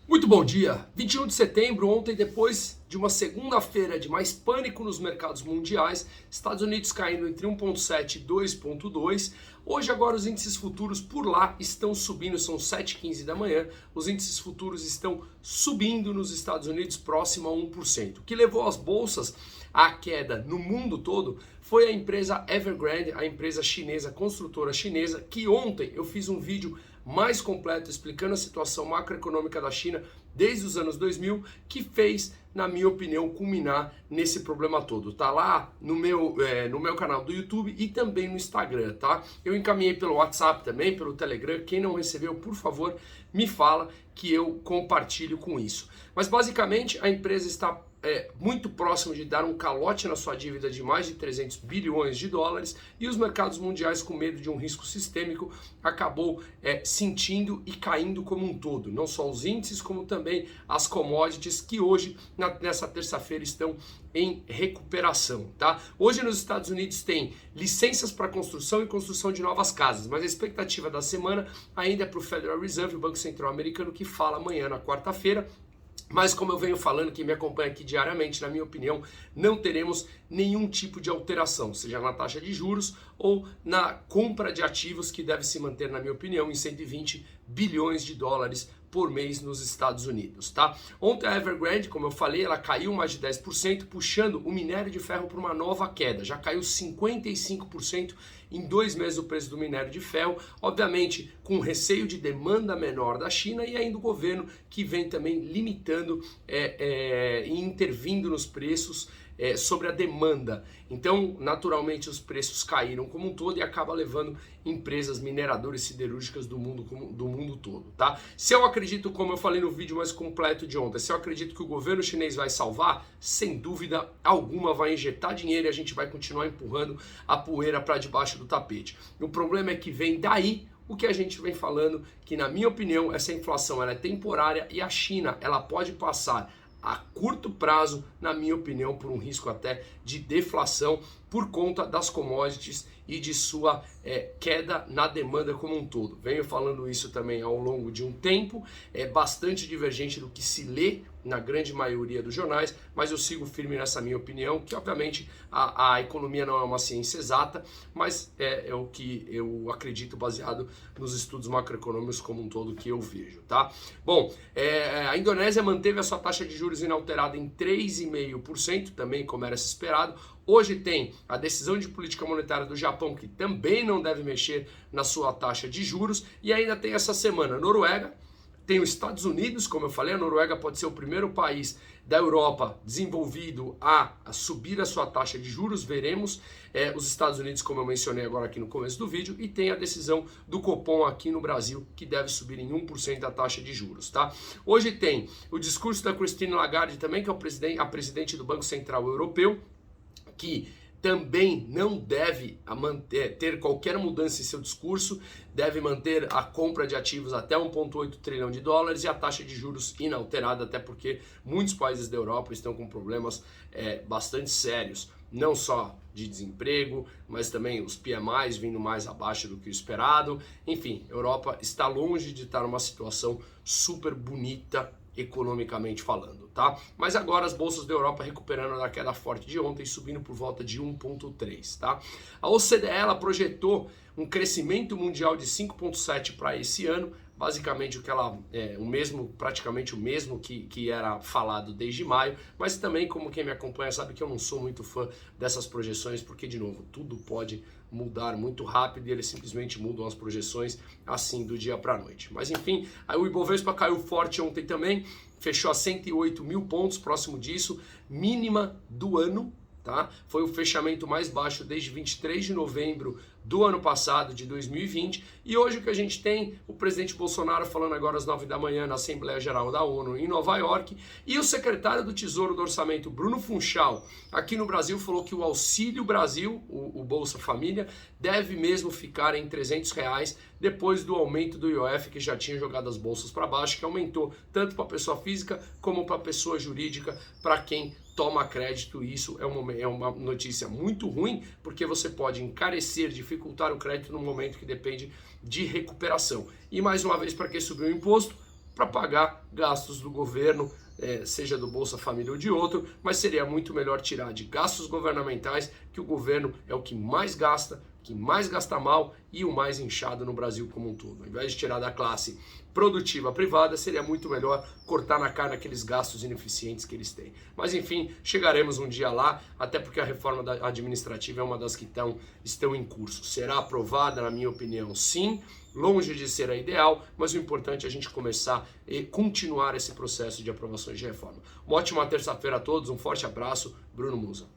Muito bom dia! 21 de setembro, ontem, depois de uma segunda-feira de mais pânico nos mercados mundiais, Estados Unidos caindo entre 1,7 e 2,2. Hoje, agora, os índices futuros por lá estão subindo, são 7h15 da manhã. Os índices futuros estão subindo nos Estados Unidos, próximo a 1%. O que levou as bolsas à queda no mundo todo foi a empresa Evergrande, a empresa chinesa, construtora chinesa, que ontem eu fiz um vídeo mais completo explicando a situação macroeconômica da China desde os anos 2000, que fez, na minha opinião, culminar nesse problema todo. Tá lá no meu canal do YouTube e também no Instagram, tá? Eu encaminhei pelo WhatsApp também, pelo Telegram. Quem não recebeu, por favor, me fala que eu compartilho com isso. Mas basicamente a empresa está muito próximo de dar um calote na sua dívida de mais de 300 bilhões de dólares, e os mercados mundiais, com medo de um risco sistêmico, acabou sentindo e caindo como um todo. Não só os índices, como também as commodities, que hoje, nessa terça-feira, estão em recuperação, tá? Hoje nos Estados Unidos tem licenças para construção e construção de novas casas, mas a expectativa da semana ainda é para o Federal Reserve, o Banco Central Americano, que fala amanhã, na quarta-feira. Mas como eu venho falando, quem me acompanha aqui diariamente, na minha opinião, não teremos nenhum tipo de alteração, seja na taxa de juros ou na compra de ativos, que deve se manter, na minha opinião, em 120 bilhões de dólares por mês nos Estados Unidos, tá? Ontem a Evergrande, como eu falei, ela caiu mais de 10%, puxando o minério de ferro para uma nova queda. Já caiu 55% em 2 meses o preço do minério de ferro, obviamente com receio de demanda menor da China, e ainda o governo que vem também limitando e intervindo nos preços sobre a demanda. Então, naturalmente, os preços caíram como um todo e acaba levando empresas mineradoras e siderúrgicas do mundo todo, tá? Se eu acredito, como eu falei no vídeo mais completo de ontem, se eu acredito que o governo chinês vai salvar, sem dúvida alguma vai injetar dinheiro e a gente vai continuar empurrando a poeira para debaixo do tapete. O problema é que vem daí o que a gente vem falando, que na minha opinião essa inflação ela é temporária, e a China ela pode passar a curto prazo, na minha opinião, por um risco até de deflação por conta das commodities e de sua queda na demanda como um todo. Venho falando isso também ao longo de um tempo, é bastante divergente do que se lê na grande maioria dos jornais, mas eu sigo firme nessa minha opinião, que obviamente a economia não é uma ciência exata, mas é o que eu acredito baseado nos estudos macroeconômicos como um todo que eu vejo, tá? Bom, a Indonésia manteve a sua taxa de juros inalterada em 3,5%, também como era esperado. Hoje tem a decisão de política monetária do Japão, que também não deve mexer na sua taxa de juros, e ainda tem essa semana a Noruega, tem os Estados Unidos, como eu falei, a Noruega pode ser o primeiro país da Europa desenvolvido a subir a sua taxa de juros, veremos. Os Estados Unidos, como eu mencionei agora aqui no começo do vídeo, e tem a decisão do Copom aqui no Brasil, que deve subir em 1% a taxa de juros, tá? Hoje tem o discurso da Christine Lagarde também, que é a presidente do Banco Central Europeu, que também não deve ter qualquer mudança em seu discurso, deve manter a compra de ativos até 1,8 trilhão de dólares e a taxa de juros inalterada, até porque muitos países da Europa estão com problemas bastante sérios, não só de desemprego, mas também os PMIs vindo mais abaixo do que o esperado. Enfim, a Europa está longe de estar numa situação super bonita economicamente falando, tá? Mas agora as bolsas da Europa recuperando da queda forte de ontem, subindo por volta de 1,3, tá? A OCDE ela projetou um crescimento mundial de 5,7 para esse ano, basicamente praticamente o mesmo que era falado desde maio, mas também, como quem me acompanha sabe que eu não sou muito fã dessas projeções, porque, de novo, tudo pode mudar muito rápido e eles simplesmente mudam as projeções assim do dia para a noite. Mas enfim, aí o Ibovespa caiu forte ontem também, fechou a 108 mil pontos, próximo disso, mínima do ano, tá? Foi o fechamento mais baixo desde 23 de novembro do ano passado, de 2020, e hoje o que a gente tem, o presidente Bolsonaro falando agora às 9 da manhã na Assembleia Geral da ONU em Nova York, e o secretário do Tesouro do Orçamento, Bruno Funchal, aqui no Brasil, falou que o Auxílio Brasil, o Bolsa Família, deve mesmo ficar em R$300, depois do aumento do IOF, que já tinha jogado as bolsas para baixo, que aumentou tanto para a pessoa física como para a pessoa jurídica, para quem toma crédito. Isso é uma notícia muito ruim, porque você pode encarecer, dificultar o crédito no momento que depende de recuperação. E mais uma vez, para que subiu o imposto? para pagar gastos do governo, seja do Bolsa Família ou de outro, mas seria muito melhor tirar de gastos governamentais, que o governo é o que mais gasta mal e o mais inchado no Brasil como um todo. Ao invés de tirar da classe produtiva privada, seria muito melhor cortar na cara aqueles gastos ineficientes que eles têm. Mas enfim, chegaremos um dia lá, até porque a reforma administrativa é uma das que estão em curso. Será aprovada, na minha opinião, sim, longe de ser a ideal, mas o importante é a gente começar e continuar esse processo de aprovações de reforma. Uma ótima terça-feira a todos, um forte abraço, Bruno Musa.